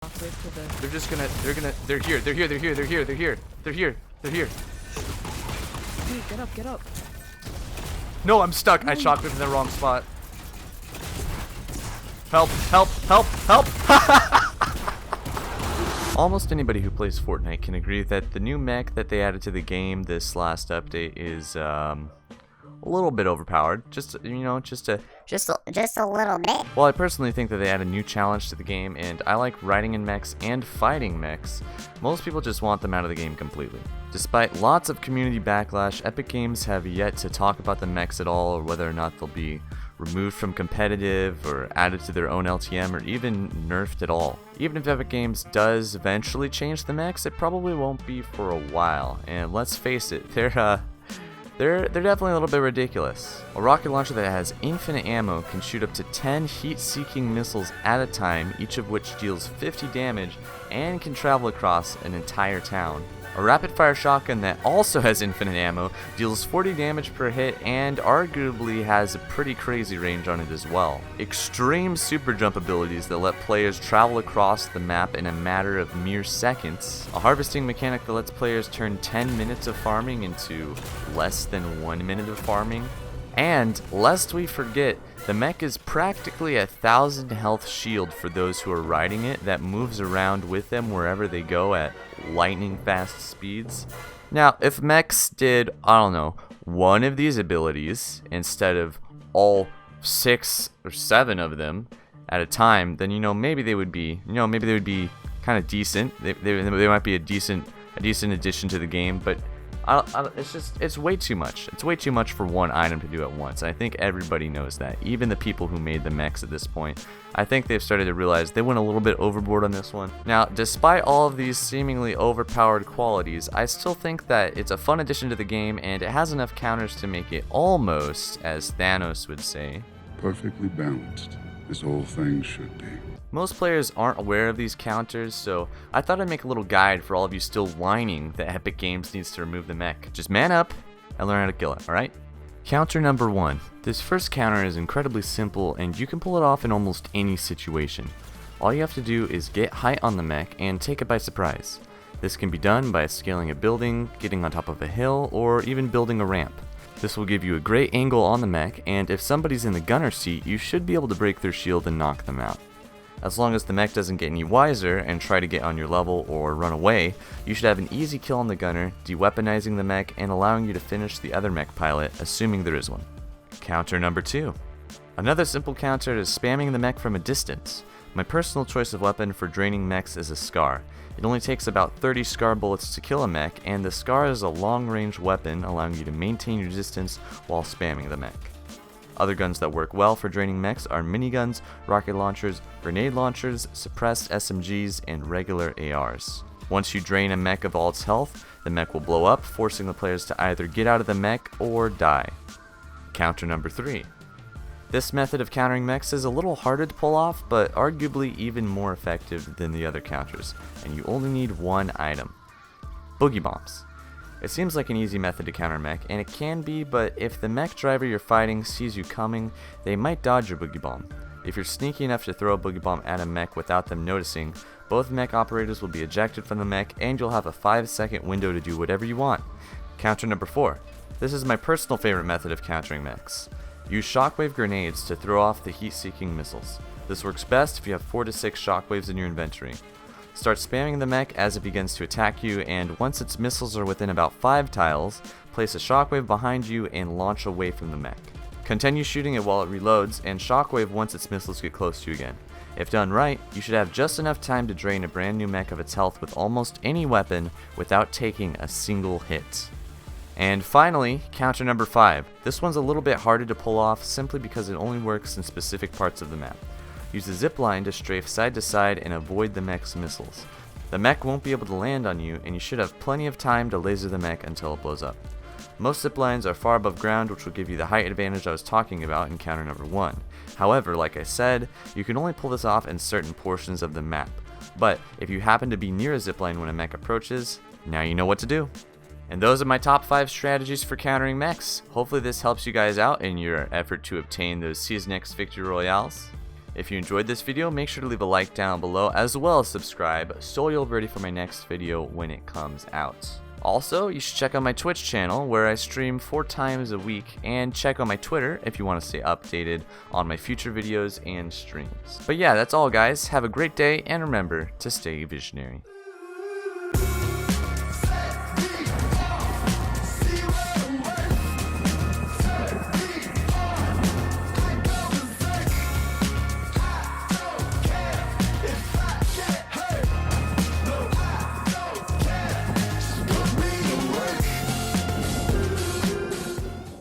shockwave to the... They're here. Dude, get up. No, I'm stuck. I shockwaved in the wrong spot. Help. Almost anybody who plays Fortnite can agree that the new mech that they added to the game this last update is a little bit overpowered. Just a little bit. Well, I personally think that they add a new challenge to the game, and I like riding in mechs and fighting mechs. Most people just want them out of the game completely. Despite lots of community backlash, Epic Games have yet to talk about the mechs at all, or whether or not they'll be removed from competitive or added to their own LTM or even nerfed at all. Even if Epic Games does eventually change the mechs, it probably won't be for a while. And let's face it, they're definitely a little bit ridiculous. A rocket launcher that has infinite ammo can shoot up to 10 heat-seeking missiles at a time, each of which deals 50 damage and can travel across an entire town. A rapid-fire shotgun that also has infinite ammo, deals 40 damage per hit, and arguably has a pretty crazy range on it as well. Extreme super jump abilities that let players travel across the map in a matter of mere seconds. A harvesting mechanic that lets players turn 10 minutes of farming into less than 1 minute of farming. And, lest we forget, the mech is practically 1,000 health shield for those who are riding it that moves around with them wherever they go at lightning fast speeds. Now, if mechs did, I don't know, one of these abilities instead of all 6 or 7 of them at a time, then maybe they would be, kind of decent. They might be a decent addition to the game, but it's way too much. It's way too much for one item to do at once. I think everybody knows that. Even the people who made the mechs at this point. I think they've started to realize they went a little bit overboard on this one. Now, despite all of these seemingly overpowered qualities, I still think that it's a fun addition to the game, and it has enough counters to make it almost, as Thanos would say, perfectly balanced. This whole thing should be. Most players aren't aware of these counters, so I thought I'd make a little guide for all of you still whining that Epic Games needs to remove the mech. Just man up and learn how to kill it, alright? Counter number 1. This first counter is incredibly simple, and you can pull it off in almost any situation. All you have to do is get height on the mech and take it by surprise. This can be done by scaling a building, getting on top of a hill, or even building a ramp. This will give you a great angle on the mech, and if somebody's in the gunner seat, you should be able to break their shield and knock them out. As long as the mech doesn't get any wiser and try to get on your level or run away, you should have an easy kill on the gunner, de-weaponizing the mech and allowing you to finish the other mech pilot, assuming there is one. Counter number 2. Another simple counter is spamming the mech from a distance. My personal choice of weapon for draining mechs is a Scar. It only takes about 30 Scar bullets to kill a mech, and the Scar is a long-range weapon allowing you to maintain your distance while spamming the mech. Other guns that work well for draining mechs are miniguns, rocket launchers, grenade launchers, suppressed SMGs, and regular ARs. Once you drain a mech of all its health, the mech will blow up, forcing the players to either get out of the mech or die. Counter number 3. This method of countering mechs is a little harder to pull off, but arguably even more effective than the other counters, and you only need one item. Boogie Bombs. It seems like an easy method to counter mech, and it can be, but if the mech driver you're fighting sees you coming, they might dodge your boogie bomb. If you're sneaky enough to throw a boogie bomb at a mech without them noticing, both mech operators will be ejected from the mech, and you'll have a 5-second window to do whatever you want. Counter number 4. This is my personal favorite method of countering mechs. Use shockwave grenades to throw off the heat-seeking missiles. This works best if you have 4 to 6 shockwaves in your inventory. Start spamming the mech as it begins to attack you, and once its missiles are within about 5 tiles, place a shockwave behind you and launch away from the mech. Continue shooting it while it reloads, and shockwave once its missiles get close to you again. If done right, you should have just enough time to drain a brand new mech of its health with almost any weapon without taking a single hit. And finally, counter number 5. This one's a little bit harder to pull off simply because it only works in specific parts of the map. Use the zip line to strafe side to side and avoid the mech's missiles. The mech won't be able to land on you, and you should have plenty of time to laser the mech until it blows up. Most zip lines are far above ground, which will give you the height advantage I was talking about in counter number 1. However, like I said, you can only pull this off in certain portions of the map. But if you happen to be near a zip line when a mech approaches, now you know what to do. And those are my top 5 strategies for countering mechs. Hopefully this helps you guys out in your effort to obtain those Season X Victory Royales. If you enjoyed this video, make sure to leave a like down below as well as subscribe so you'll be ready for my next video when it comes out. Also, you should check out my Twitch channel where I stream 4 times a week, and check out my Twitter if you want to stay updated on my future videos and streams. But yeah, that's all guys. Have a great day and remember to stay visionary.